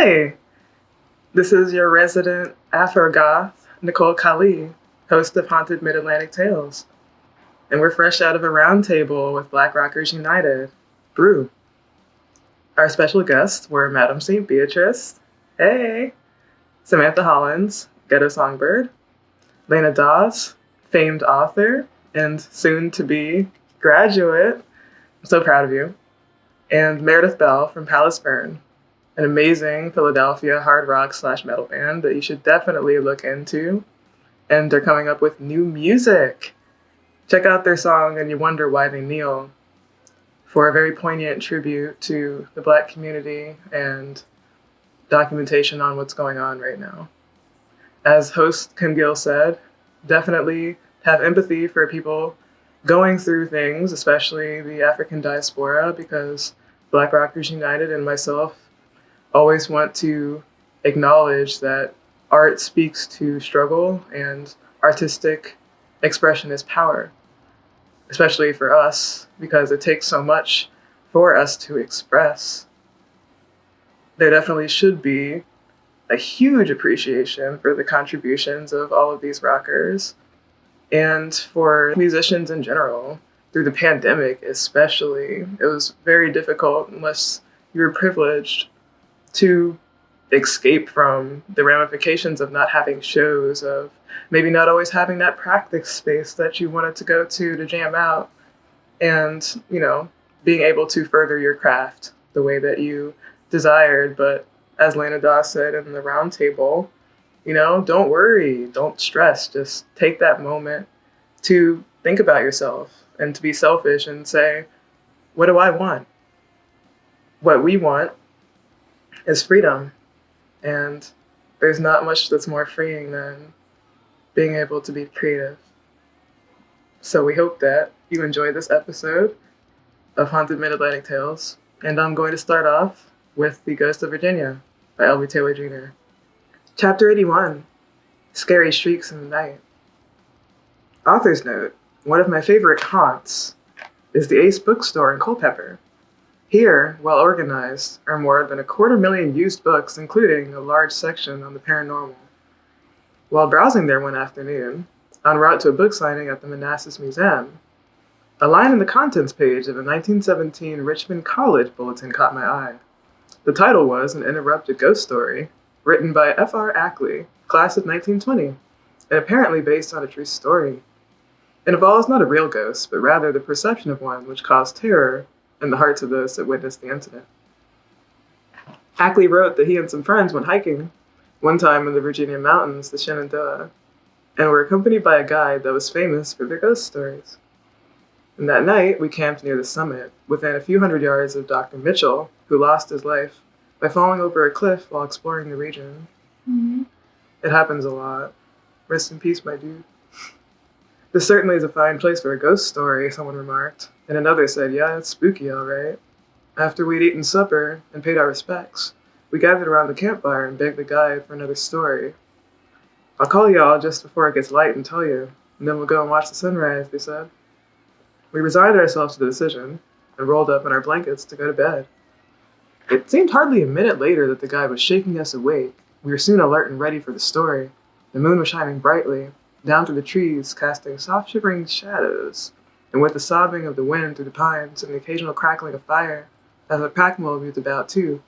Hey, this is your resident Afro-goth, Nicole Kali, host of Haunted Mid-Atlantic Tales. And we're fresh out of a roundtable with Black Rockers United, Brew. Our special guests were Madam St. Beatrice, hey, Samantha Hollins, Ghetto Songbird, Lena Dawes, famed author and soon-to-be graduate, I'm so proud of you, and Meredith Bell from Palace Burn, an amazing Philadelphia hard rock / metal band that you should definitely look into. And they're coming up with new music. Check out their song And You Wonder Why They Kneel for a very poignant tribute to the Black community and documentation on what's going on right now. As host Kim Gill said, definitely have empathy for people going through things, especially the African diaspora, because Black Rockers United and myself always want to acknowledge that art speaks to struggle and artistic expression is power, especially for us, because it takes so much for us to express. There definitely should be a huge appreciation for the contributions of all of these rockers and for musicians in general. Through the pandemic especially, it was very difficult unless you were privileged to escape from the ramifications of not having shows, of maybe not always having that practice space that you wanted to go to jam out, and, being able to further your craft the way that you desired. But as Lena Dawes said in the roundtable, don't worry, don't stress, just take that moment to think about yourself and to be selfish and say, what do I want? What we want is freedom. And there's not much that's more freeing than being able to be creative. So we hope that you enjoy this episode of Haunted Mid-Atlantic Tales. And I'm going to start off with The Ghost of Virginia by L.B. Taylor Jr. Chapter 81, Scary Streaks in the Night. Author's note, one of my favorite haunts is the Ace bookstore in Culpeper. Here, well organized, are more than 250,000 used books, including a large section on the paranormal. While browsing there one afternoon, en route to a book signing at the Manassas Museum, a line in the contents page of a 1917 Richmond College bulletin caught my eye. The title was An Interrupted Ghost Story, written by F.R. Ackley, class of 1920, and apparently based on a true story. It involves not a real ghost, but rather the perception of one which caused terror in the hearts of those that witnessed the incident. Ackley wrote that he and some friends went hiking one time in the Virginia mountains, the Shenandoah, and were accompanied by a guide that was famous for their ghost stories. And that night, we camped near the summit, within a few hundred yards of Dr. Mitchell, who lost his life by falling over a cliff while exploring the region. Mm-hmm. It happens a lot. Rest in peace, my dude. This certainly is a fine place for a ghost story, someone remarked, and another said, yeah, it's spooky, all right. After we'd eaten supper and paid our respects, we gathered around the campfire and begged the guide for another story. I'll call y'all just before it gets light and tell you, and then we'll go and watch the sunrise, they said. We resigned ourselves to the decision and rolled up in our blankets to go to bed. It seemed hardly a minute later that the guide was shaking us awake. We were soon alert and ready for the story. The moon was shining brightly, down through the trees, casting soft shivering shadows, and with the sobbing of the wind through the pines and the occasional crackling of fire, as the pack mule moved about too,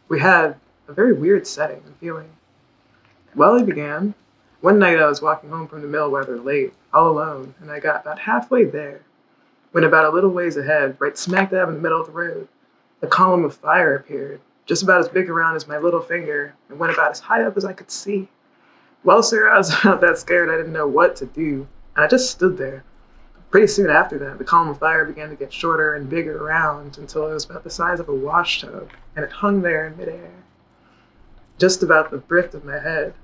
we had a very weird setting and feeling. Well, he began. One night I was walking home from the mill rather late, all alone, and I got about halfway there, when about a little ways ahead, right smack dab in the middle of the road, a column of fire appeared, just about as big around as my little finger, and went about as high up as I could see. Well, sir, I was about that scared I didn't know what to do, and I just stood there. Pretty soon after that, the column of fire began to get shorter and bigger around until it was about the size of a wash tub, and it hung there in midair, just about the bridge of my head.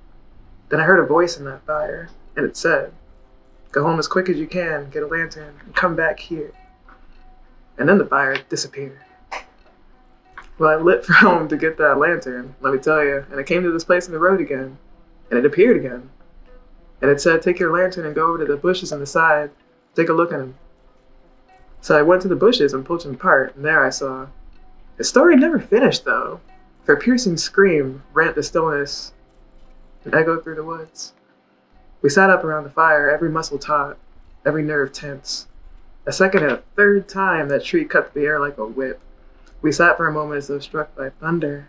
Then I heard a voice in that fire, and it said, "Go home as quick as you can, get a lantern, and come back here." And then the fire disappeared. Well, I lit for home to get that lantern, let me tell you, and I came to this place in the road again, and it appeared again. And it said, "Take your lantern and go over to the bushes on the side, take a look at them." So I went to the bushes and pulled them apart, and there I saw. The story never finished, though. Their piercing scream rent the stillness and echoed through the woods. We sat up around the fire, every muscle taut, every nerve tense. A second and a third time that shriek cut through the air like a whip. We sat for a moment as though struck by thunder.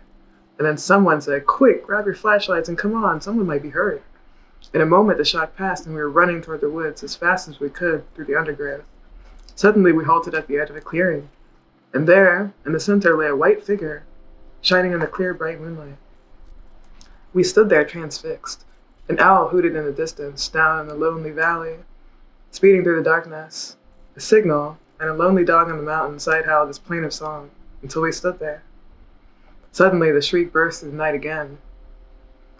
And then someone said, "Quick, grab your flashlights and come on, someone might be hurt." In a moment, the shock passed and we were running toward the woods as fast as we could through the undergrowth. Suddenly, we halted at the edge of a clearing. And there, in the center, lay a white figure, shining in the clear, bright moonlight. We stood there transfixed. An owl hooted in the distance, down in the lonely valley, speeding through the darkness. A signal, and a lonely dog on the mountain side-howled his plaintive song, until we stood there. Suddenly, the shriek burst through the night again.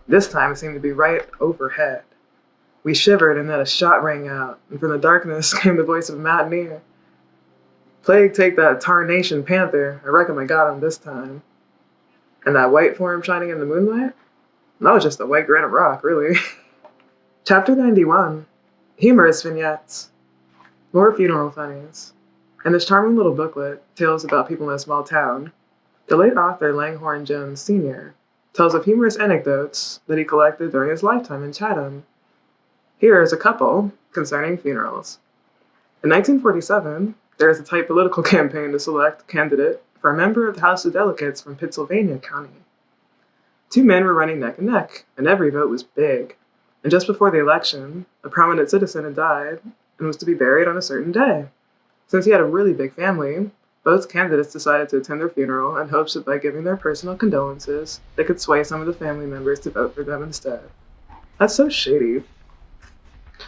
This time, it seemed to be right overhead. We shivered, and then a shot rang out, and from the darkness came the voice of a mountaineer. "Plague take that tarnation panther, I reckon I got him this time." And that white form shining in the moonlight? That was just a white granite rock, really. Chapter 91. Humorous vignettes. More funeral funnies. In this charming little booklet, Tales About People in a Small Town, the late author Langhorne Jones Sr. tells of humorous anecdotes that he collected during his lifetime in Chatham. Here is a couple concerning funerals. In 1947, there was a tight political campaign to select a candidate for a member of the House of Delegates from Pittsylvania County. Two men were running neck and neck, and every vote was big. And just before the election, a prominent citizen had died and was to be buried on a certain day. Since he had a really big family, both candidates decided to attend their funeral in hopes that by giving their personal condolences, they could sway some of the family members to vote for them instead. That's so shady.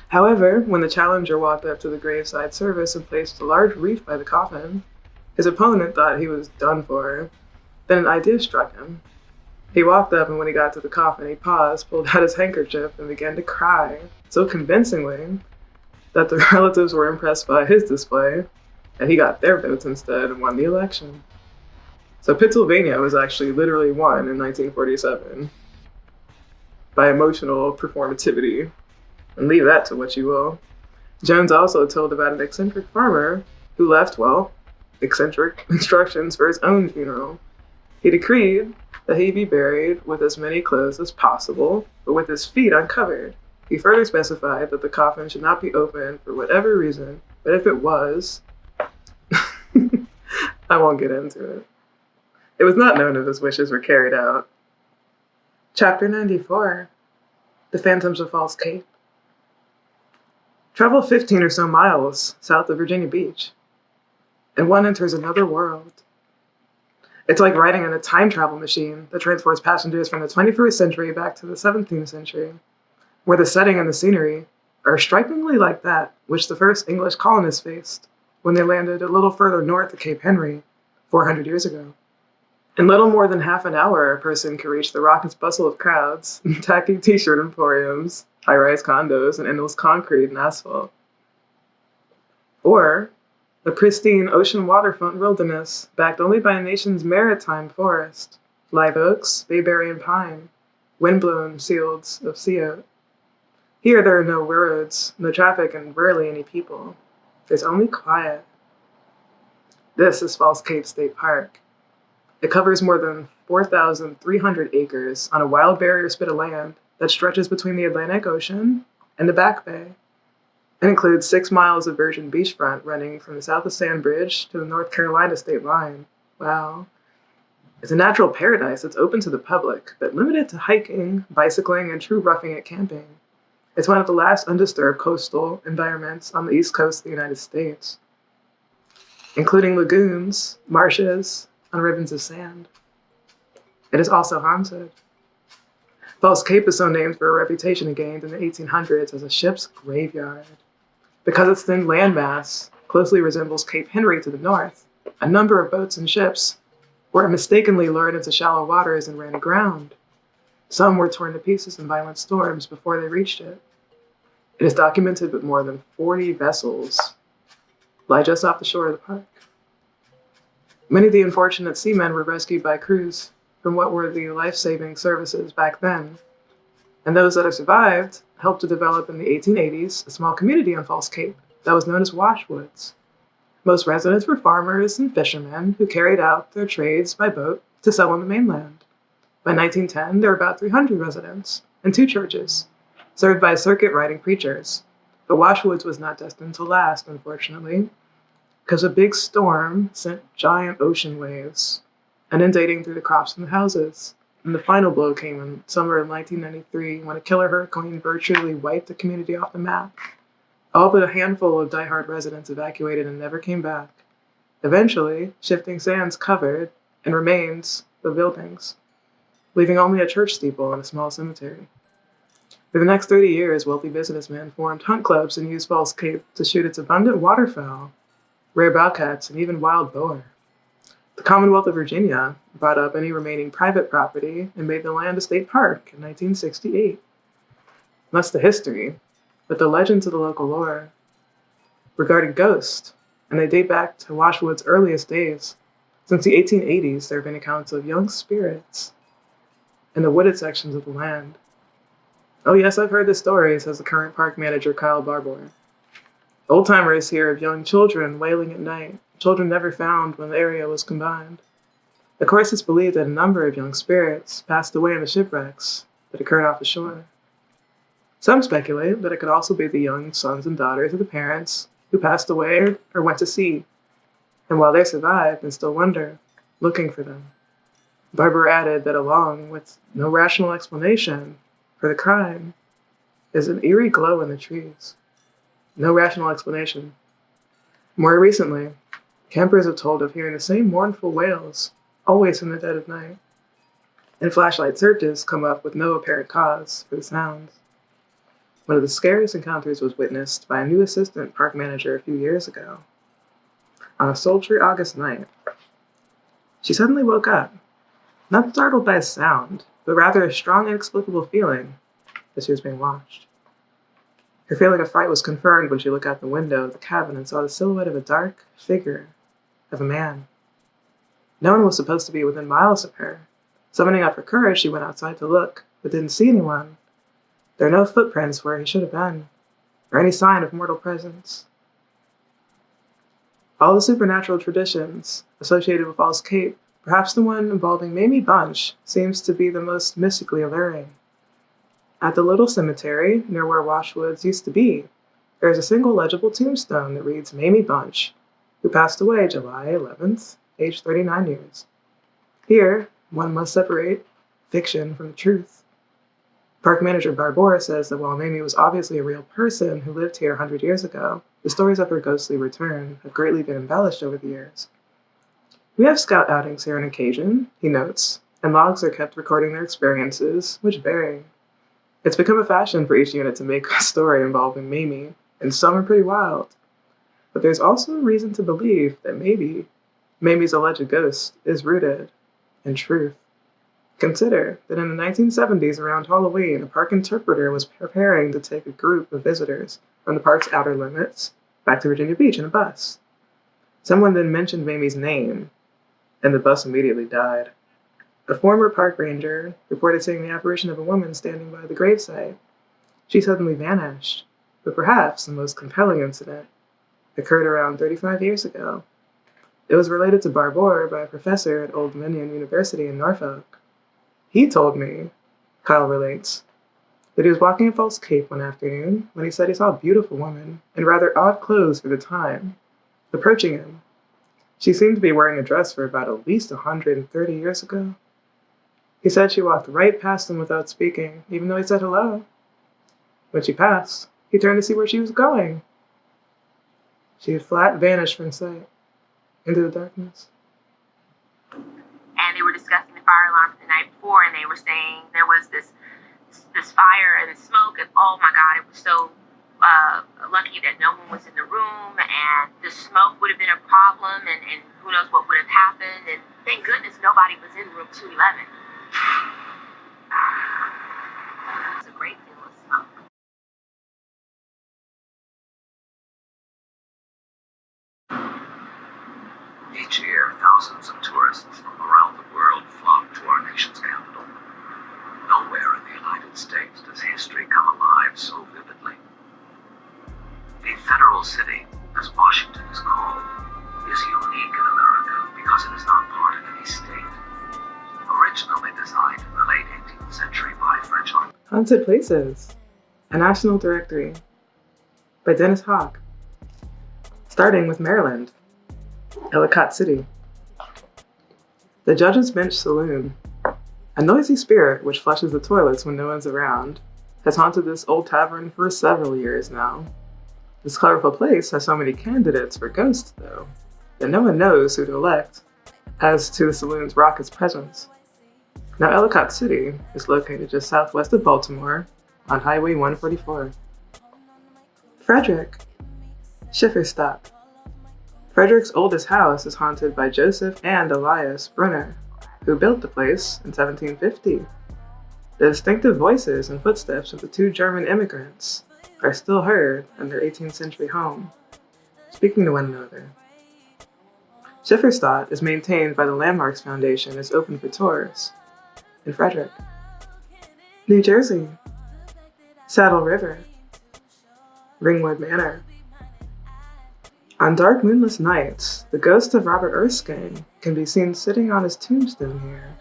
However, when the challenger walked up to the graveside service and placed a large wreath by the coffin, his opponent thought he was done for. Then an idea struck him. He walked up, and when he got to the coffin, he paused, pulled out his handkerchief, and began to cry, so convincingly that the relatives were impressed by his display, and he got their votes instead and won the election. So Pennsylvania was actually literally won in 1947 by emotional performativity. And leave that to what you will. Jones also told about an eccentric farmer who left, eccentric instructions for his own funeral. He decreed that he be buried with as many clothes as possible, but with his feet uncovered. He further specified that the coffin should not be opened for whatever reason, but if it was, I won't get into it. It was not known if his wishes were carried out. Chapter 94. The Phantoms of Falls Cape. Travel 15 or so miles south of Virginia Beach, and one enters another world. It's like riding in a time travel machine that transports passengers from the 21st century back to the 17th century, where the setting and the scenery are strikingly like that which the first English colonists faced when they landed a little further north of Cape Henry 400 years ago. In little more than half an hour, a person can reach the raucous bustle of crowds, tacky t-shirt emporiums, high-rise condos, and endless concrete and asphalt. Or the pristine ocean waterfront wilderness, backed only by a nation's maritime forest, live oaks, bayberry and pine, wind-blown fields of sea oak. Here there are no roads, no traffic, and rarely any people. There's only quiet. This is Falls Cape State Park. It covers more than 4,300 acres on a wild barrier spit of land that stretches between the Atlantic Ocean and the Back Bay. It includes 6 miles of virgin beachfront running from the south of Sand Bridge to the North Carolina state line. Wow. It's a natural paradise that's open to the public, but limited to hiking, bicycling, and true roughing it camping. It's one of the last undisturbed coastal environments on the east coast of the United States, including lagoons, marshes, and ribbons of sand. It is also haunted. Falls Cape is so named for a reputation it gained in the 1800s as a ship's graveyard. Because its thin landmass closely resembles Cape Henry to the north, a number of boats and ships were mistakenly lured into shallow waters and ran aground. Some were torn to pieces in violent storms before they reached it. It is documented that more than 40 vessels lie just off the shore of the park. Many of the unfortunate seamen were rescued by crews from what were the life-saving services back then, and those that have survived helped to develop in the 1880s a small community on Falls Cape that was known as Washwoods. Most residents were farmers and fishermen who carried out their trades by boat to sell on the mainland. By 1910, there were about 300 residents and 2 churches, served by circuit-riding preachers. But Washwoods was not destined to last, unfortunately, because a big storm sent giant ocean waves, inundating through the crops and the houses. And the final blow came in summer of 1993 when a killer hurricane virtually wiped the community off the map. All but a handful of diehard residents evacuated and never came back. Eventually, shifting sands covered and remains the buildings, leaving only a church steeple and a small cemetery. For the next 30 years, wealthy businessmen formed hunt clubs and used Falls Cape to shoot its abundant waterfowl, rare bobcats, and even wild boar. The Commonwealth of Virginia bought up any remaining private property and made the land a state park in 1968. That's the history, but the legends of the local lore regarded ghosts, and they date back to Washwood's earliest days. Since the 1880s, there have been accounts of young spirits in the wooded sections of the land. "Oh yes, I've heard the story," says the current park manager Kyle Barbour. "Old-timers hear of young children wailing at night, children never found when the area was combined. Of course, it's believed that a number of young spirits passed away in the shipwrecks that occurred off the shore. Some speculate that it could also be the young sons and daughters of the parents who passed away or went to sea, and while they survived and still wonder, looking for them." Barbour added that along with no rational explanation for the crime is an eerie glow in the trees. No rational explanation. More recently, campers have told of hearing the same mournful wails, always in the dead of night, and flashlight searches come up with no apparent cause for the sounds. One of the scariest encounters was witnessed by a new assistant park manager a few years ago. On a sultry August night, she suddenly woke up, not startled by a sound, but rather a strong inexplicable feeling that she was being watched. Her feeling of fright was confirmed when she looked out the window of the cabin and saw the silhouette of a dark figure of a man. No one was supposed to be within miles of her. Summoning up her courage, she went outside to look, but didn't see anyone. There are no footprints where he should have been, or any sign of mortal presence. All the supernatural traditions associated with Falls Cape, perhaps the one involving Mamie Bunch, seems to be the most mystically alluring. At the little cemetery, near where Washwoods used to be, there is a single legible tombstone that reads Mamie Bunch, who passed away July 11th, aged 39 years. Here, one must separate fiction from the truth. Park manager Barbour says that while Mamie was obviously a real person who lived here 100 years ago, the stories of her ghostly return have greatly been embellished over the years. "We have scout outings here on occasion," he notes, and logs are kept recording their experiences, which vary. It's become a fashion for each unit to make a story involving Mamie, and some are pretty wild. But there's also a reason to believe that maybe Mamie's alleged ghost is rooted in truth. Consider that in the 1970s, around Halloween, a park interpreter was preparing to take a group of visitors from the park's outer limits back to Virginia Beach in a bus. Someone then mentioned Mamie's name, and the bus immediately died. A former park ranger reported seeing the apparition of a woman standing by the gravesite. She suddenly vanished, but perhaps the most compelling incident occurred around 35 years ago. It was related to Barbour by a professor at Old Dominion University in Norfolk. He told me, Kyle relates, that he was walking in Falls Cape one afternoon when he said he saw a beautiful woman in rather odd clothes for the time, approaching him. She seemed to be wearing a dress for about at least 130 years ago. He said she walked right past him without speaking, even though he said hello. When she passed, he turned to see where she was going. She had flat vanished from sight into the darkness. And they were discussing the fire alarm the night before, and they were saying there was this fire and the smoke, and oh my God, it was so lucky that no one was in the room, and the smoke would have been a problem, and who knows what would have happened, and thank goodness nobody was in room 211. It's a great deal of smoke. Each year, thousands of tourists from around the world flock to our nation's capital. Nowhere in the United States does history come alive so vividly. A federal city, as Washington is called, is unique in America because it is not part of any state. Originally designed in the Haunted Places, a National Directory by Dennis Hawk. Starting with Maryland, Ellicott City. The Judge's Bench Saloon, a noisy spirit which flushes the toilets when no one's around, has haunted this old tavern for several years now. This colorful place has so many candidates for ghosts, though, that no one knows who to elect as to the saloon's raucous presence. Now, Ellicott City is located just southwest of Baltimore on Highway 144. Frederick, Schifferstadt. Frederick's oldest house is haunted by Joseph and Elias Brunner, who built the place in 1750. The distinctive voices and footsteps of the two German immigrants are still heard in their 18th century home, speaking to one another. Schifferstadt is maintained by the Landmarks Foundation and is open for tours. In Frederick, New Jersey, Saddle River, Ringwood Manor. On dark moonless nights, the ghost of Robert Erskine can be seen sitting on his tombstone here.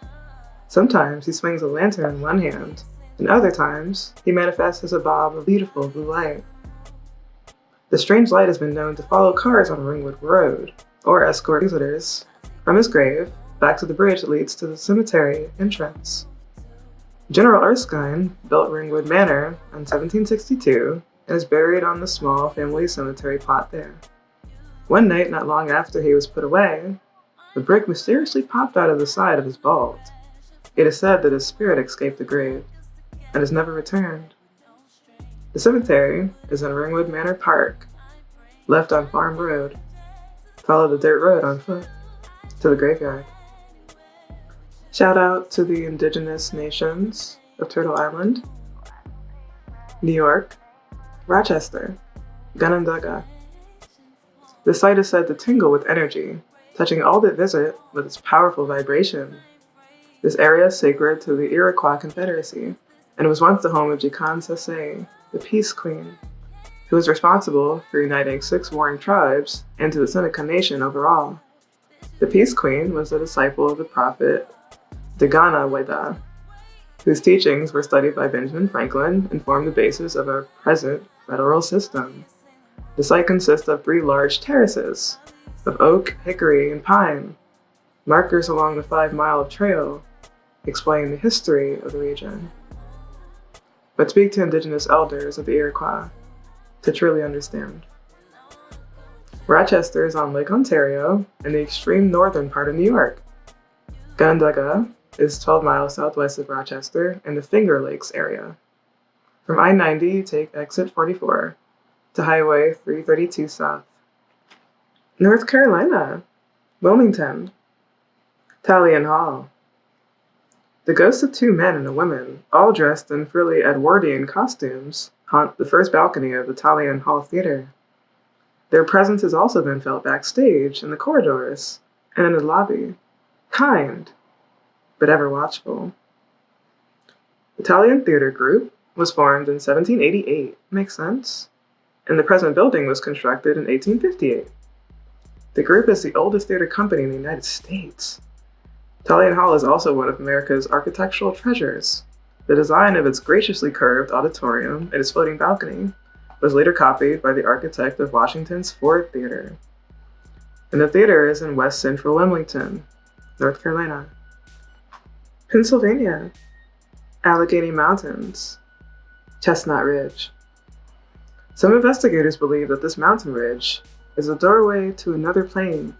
Sometimes he swings a lantern in one hand, and other times he manifests as a bob of beautiful blue light. The strange light has been known to follow cars on Ringwood Road, or escort visitors from his grave back to the bridge that leads to the cemetery entrance. General Erskine built Ringwood Manor in 1762 and is buried on the small family cemetery plot there. One night, not long after he was put away, the brick mysteriously popped out of the side of his vault. It is said that his spirit escaped the grave and has never returned. The cemetery is in Ringwood Manor Park, left on Farm Road. Follow the dirt road on foot to the graveyard. Shout out to the indigenous nations of Turtle Island, New York, Rochester, Canadensis. The site is said to tingle with energy, touching all that visit with its powerful vibration. This area is sacred to the Iroquois Confederacy, and was once the home of Canadensis, the Peace Queen, who was responsible for uniting 6 warring tribes into the Seneca Nation overall. The Peace Queen was a disciple of the prophet Dagana Weda, whose teachings were studied by Benjamin Franklin and form the basis of our present federal system. The site consists of 3 large terraces of oak, hickory, and pine, markers along the 5-mile trail explain the history of the region. But speak to indigenous elders of the Iroquois to truly understand. Rochester is on Lake Ontario in the extreme northern part of New York. Canadensis is 12 miles southwest of Rochester in the Finger Lakes area. From I-90, you take exit 44 to Highway 332 south. North Carolina, Wilmington, Talion Hall. The ghosts of 2 men and a woman, all dressed in frilly Edwardian costumes, haunt the first balcony of the Talion Hall Theater. Their presence has also been felt backstage, in the corridors, and in the lobby. Kind, but ever watchful. The Talion Theater Group was formed in 1788, makes sense, and the present building was constructed in 1858. The group is the oldest theater company in the United States. Talion Hall is also one of America's architectural treasures. The design of its graciously curved auditorium and its floating balcony was later copied by the architect of Washington's Ford Theater. And the theater is in west central Wilmington, North Carolina. Pennsylvania, Allegheny Mountains, Chestnut Ridge. Some investigators believe that this mountain ridge is a doorway to another plane.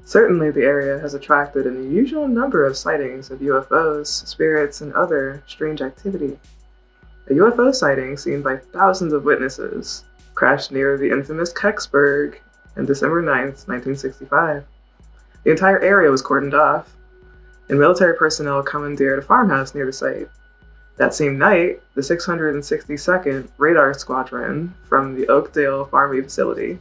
Certainly, the area has attracted an unusual number of sightings of UFOs, spirits, and other strange activity. A UFO sighting seen by thousands of witnesses crashed near the infamous Kecksburg on December 9, 1965. The entire area was cordoned off, and military personnel commandeered a farmhouse near the site. That same night, the 662nd Radar Squadron from the Oakdale Farming Facility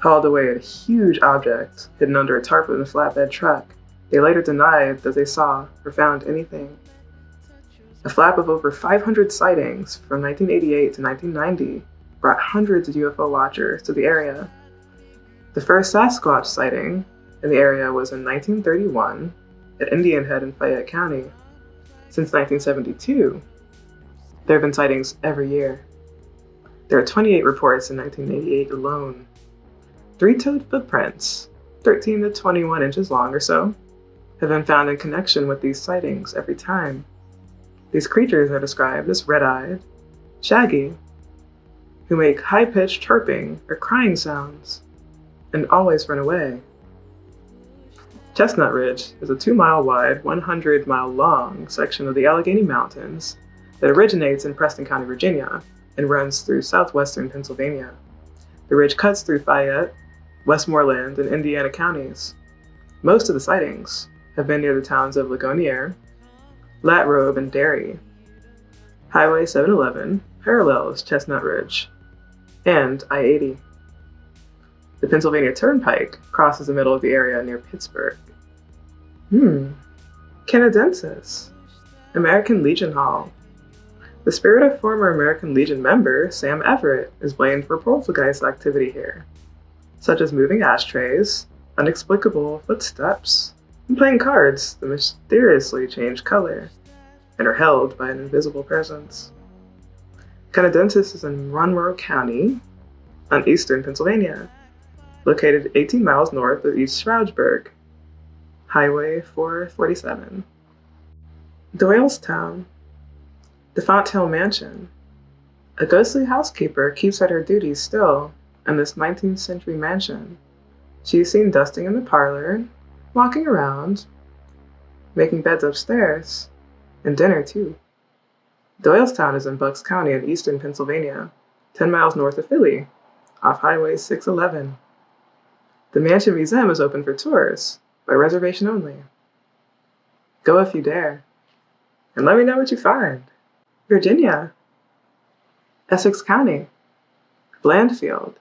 hauled away a huge object hidden under a tarp in a flatbed truck. They later denied that they saw or found anything. A flap of over 500 sightings from 1988 to 1990 brought hundreds of UFO watchers to the area. The first Sasquatch sighting in the area was in 1931 at Indian Head in Fayette County. Since 1972, There have been sightings every year. There are 28 reports in 1988 alone. 3-toed footprints, 13 to 21 inches long or so, have been found in connection with these sightings every time. These creatures are described as red-eyed, shaggy, who make high-pitched chirping or crying sounds, and always run away. Chestnut Ridge is a 2-mile-wide, 100-mile-long section of the Allegheny Mountains that originates in Preston County, Virginia, and runs through southwestern Pennsylvania. The ridge cuts through Fayette, Westmoreland, and Indiana counties. Most of the sightings have been near the towns of Ligonier, Latrobe, and Derry. Highway 711 parallels Chestnut Ridge, and I-80. The Pennsylvania Turnpike crosses the middle of the area near Pittsburgh. Canadensis, American Legion Hall. The spirit of former American Legion member Sam Everett is blamed for poltergeist activity here, such as moving ashtrays, inexplicable footsteps, and playing cards that mysteriously change color and are held by an invisible presence. Canadensis is in Monroe County, on eastern Pennsylvania, located 18 miles north of East Stroudsburg, Highway 447. Doylestown, the Fonthill Mansion. A ghostly housekeeper keeps at her duties still in this 19th century mansion. She is seen dusting in the parlor, walking around, making beds upstairs, and dinner too. Doylestown is in Bucks County in eastern Pennsylvania, 10 miles north of Philly, off Highway 611. The Mansion Museum is open for tours, by reservation only. Go if you dare, and let me know what you find. Virginia, Essex County, Blandfield.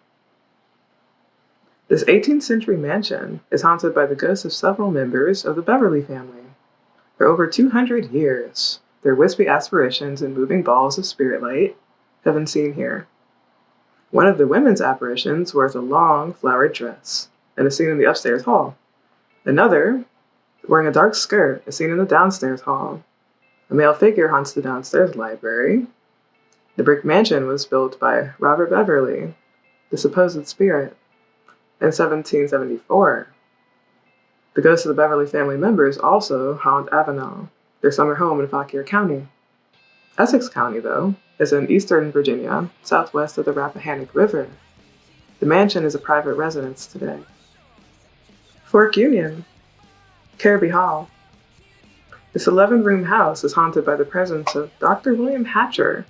This 18th century mansion is haunted by the ghosts of several members of the Beverly family. For over 200 years, their wispy apparitions and moving balls of spirit light have been seen here. One of the women's apparitions wears a long, flowered dress and is seen in the upstairs hall. Another, wearing a dark skirt, is seen in the downstairs hall. A male figure haunts the downstairs library. The brick mansion was built by Robert Beverly, the supposed spirit, in 1774. The ghosts of the Beverly family members also haunt Avenel, their summer home in Fauquier County. Essex County, though, is in eastern Virginia, southwest of the Rappahannock River. The mansion is a private residence today. Fork Union, Kerby Hall. This 11-room house is haunted by the presence of Dr. William Hatcher,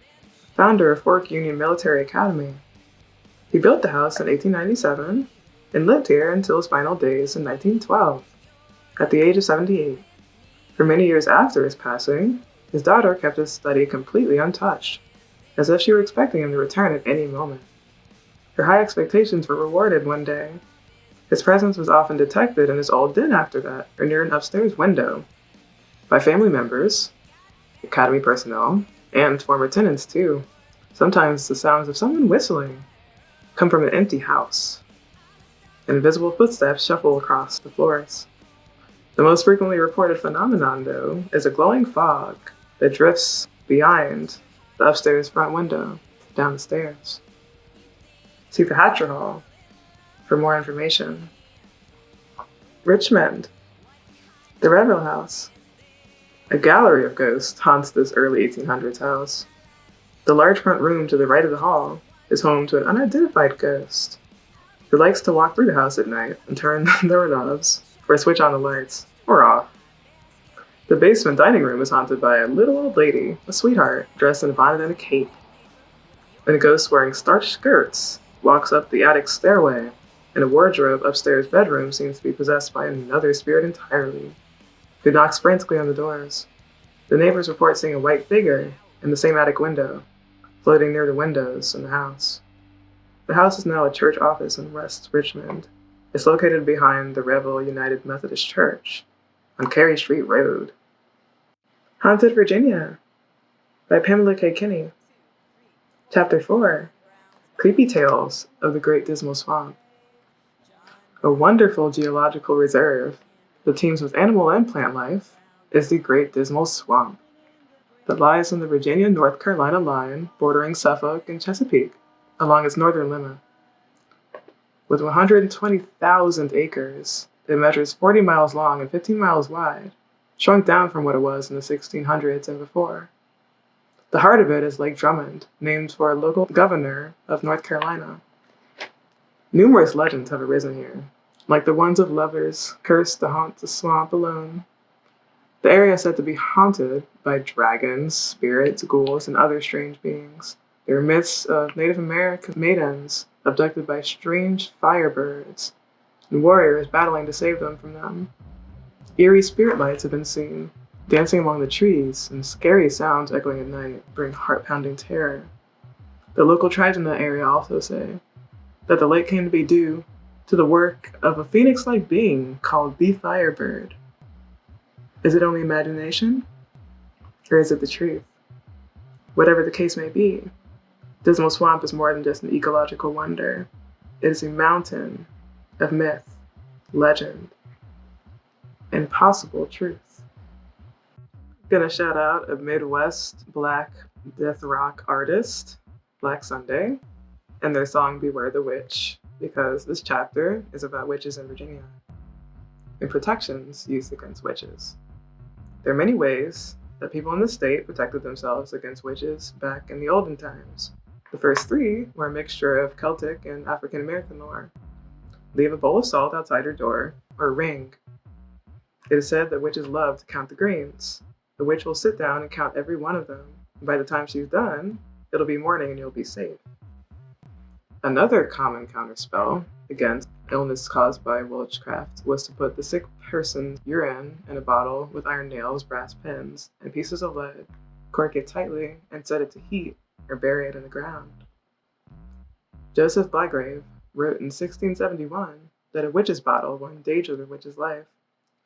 founder of Fork Union Military Academy. He built the house in 1897 and lived here until his final days in 1912, at the age of 78. For many years after his passing, his daughter kept his study completely untouched, as if she were expecting him to return at any moment. Her high expectations were rewarded one day. His presence was often detected in his old den after that, or near an upstairs window, by family members, academy personnel, and former tenants too. Sometimes the sounds of someone whistling come from an empty house, and invisible footsteps shuffle across the floors. The most frequently reported phenomenon, though, is a glowing fog that drifts behind the upstairs front window down the stairs. See the Hatcher Hall for more information. Richmond, the Revel House. A gallery of ghosts haunts this early 1800s house. The large front room to the right of the hall is home to an unidentified ghost who likes to walk through the house at night and turn the doorknobs or switch on the lights, or off. The basement dining room is haunted by a little old lady, a sweetheart, dressed in a bonnet and a cape. And a ghost wearing starched skirts walks up the attic stairway, and a wardrobe upstairs bedroom seems to be possessed by another spirit entirely, who knocks frantically on the doors. The neighbors report seeing a white figure in the same attic window, floating near the windows in the house. The house is now a church office in West Richmond. It's located behind the Revel United Methodist Church on Cary Street Road. Haunted Virginia by Pamela K. Kinney. Chapter 4, Creepy Tales of the Great Dismal Swamp. A wonderful geological reserve that teems with animal and plant life is the Great Dismal Swamp. that lies on the Virginia-North Carolina line bordering Suffolk and Chesapeake along its northern limit. With 120,000 acres, it measures 40 miles long and 15 miles wide, shrunk down from what it was in the 1600s and before. The heart of it is Lake Drummond, named for a local governor of North Carolina. Numerous legends have arisen here, like the ones of lovers cursed to haunt the swamp alone. The area is said to be haunted by dragons, spirits, ghouls, and other strange beings. There are myths of Native American maidens abducted by strange firebirds, and warriors battling to save them from them. Eerie spirit lights have been seen, dancing among the trees, and scary sounds echoing at night bring heart-pounding terror. The local tribes in that area also say that the lake came to be due to the work of a phoenix-like being called the Firebird. Is it only imagination? Or is it the truth? Whatever the case may be, Dismal Swamp is more than just an ecological wonder. It is a mountain of myth, legend, and possible truth. Gonna shout out a Midwest Black death rock artist, Black Sunday, and their song Beware the Witch, because this chapter is about witches in Virginia and protections used against witches. There are many ways that people in the state protected themselves against witches back in the olden times. The first three were a mixture of Celtic and African American lore. Leave a bowl of salt outside your door, or ring. It is said that witches love to count the grains. The witch will sit down and count every one of them, and by the time she's done, it'll be morning and you'll be safe. Another common counterspell against illness caused by witchcraft was to put the sick person's urine in a bottle with iron nails, brass pins, and pieces of lead, cork it tightly, and set it to heat or bury it in the ground. Joseph Blagrave wrote in 1671 that a witch's bottle will endanger the witch's life,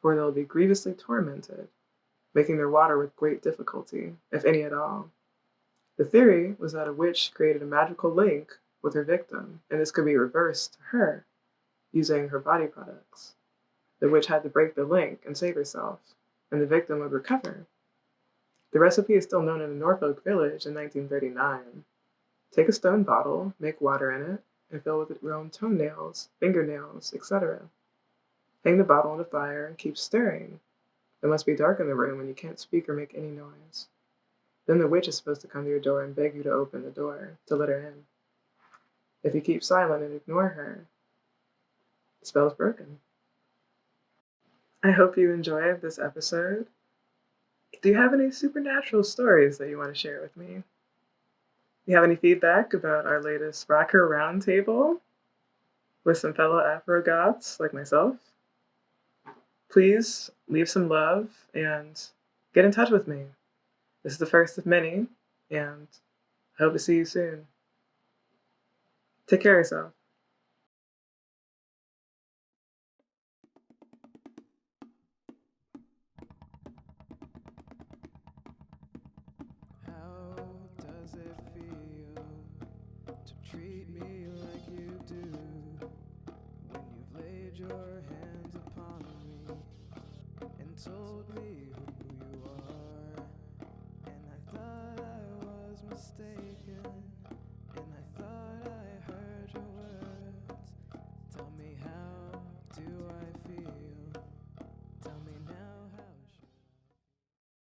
for they will be grievously tormented, making their water with great difficulty, if any at all. The theory was that a witch created a magical link with her victim, and this could be reversed to her using her body products. The witch had to break the link and save herself, and the victim would recover. The recipe is still known in a Norfolk village in 1939. Take a stone bottle, make water in it, and fill with your own toenails, fingernails, etc. Hang the bottle on the fire and keep stirring. It must be dark in the room when you can't speak or make any noise. Then the witch is supposed to come to your door and beg you to open the door to let her in. If you keep silent and ignore her, the spell's broken. I hope you enjoyed this episode. Do you have any supernatural stories that you want to share with me? Do you have any feedback about our latest Rocker Roundtable with some fellow Afro-goths like myself? Please leave some love and get in touch with me. This is the first of many, and I hope to see you soon. Take care of yourself. How does it feel to treat me like you do when you've laid your hands upon me and told me